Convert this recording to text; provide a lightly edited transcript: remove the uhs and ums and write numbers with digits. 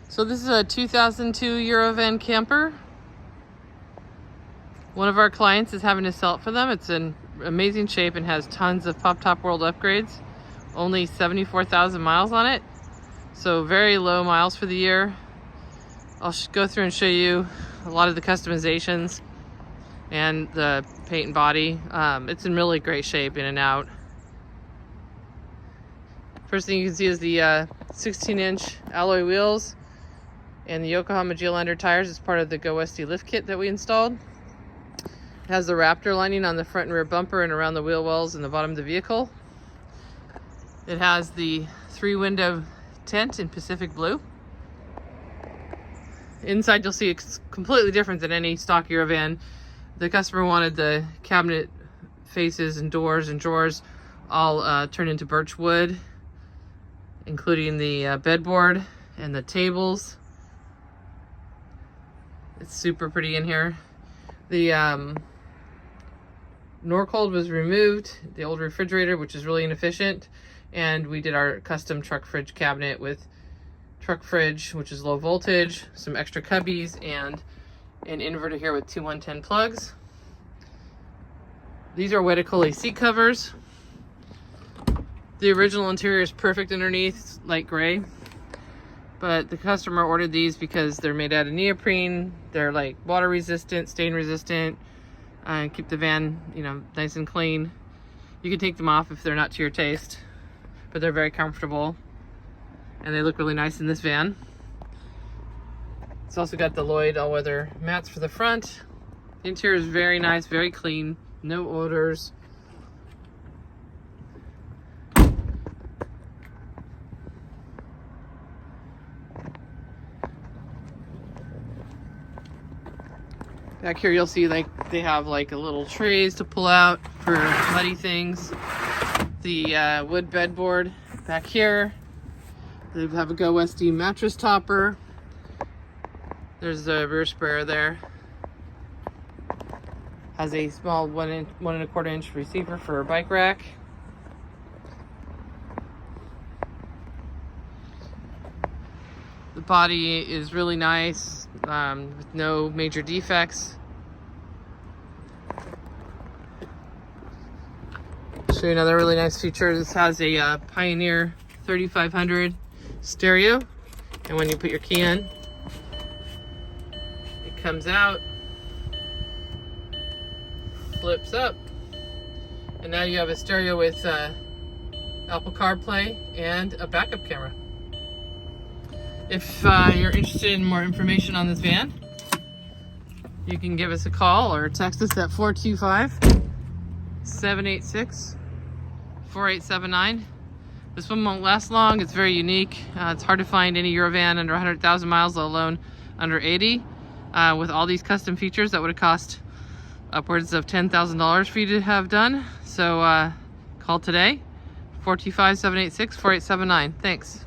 So this is a 2002 Eurovan camper. One of our clients is having to sell it for them. It's in amazing shape and has tons of Poptop World upgrades. Only 74,000 miles on it. So very low miles for the year. I'll go through and show you a lot of the customizations and the paint and body. It's in really great shape in and out. First thing you can see is the 16-inch alloy wheels and the Yokohama Geolander tires as part of the Go Westy lift kit that we installed. It has the Raptor lining on the front and rear bumper and around the wheel wells in the bottom of the vehicle. It has the 3-window tint in Pacific blue. Inside you'll see it's completely different than any stock Eurovan. The customer wanted the cabinet faces and doors and drawers all turned into birch wood, including the bedboard and the tables. It's super pretty in here. The Norcold was removed, the old refrigerator, which is really inefficient, and we did our custom truck fridge cabinet with Truckfridge, which is low voltage, some extra cubbies, and an inverter here with two 110 plugs. These are Wet Okele seat covers. The original interior is perfect underneath, it's light gray. But the customer ordered these because they're made out of neoprene. They're like water resistant, stain resistant, and keep the van, you know, nice and clean. You can take them off if they're not to your taste, but they're very comfortable and they look really nice in this van. It's also got the Lloyd all-weather mats for the front. The interior is very nice, very clean, no odors. Back here you'll see like they have like a little trays to pull out for muddy things. The wood bedboard back here. They have a Go Westy mattress topper. There's the rear sprayer there. Has a small 1 1¼ inch receiver for a bike rack. The body is really nice, with no major defects. Show you another really nice feature. This has a Pioneer 3500 stereo, and when you put your key in, it comes out, flips up, and now you have a stereo with Apple CarPlay and a backup camera. If you're interested in more information on this van, you can give us a call or text us at 425-786-4879. This one won't last long. It's very unique. It's hard to find any Eurovan under 100,000 miles, let alone under 80. With all these custom features, that would have cost upwards of $10,000 for you to have done. So call today, 425-786-4879. Thanks.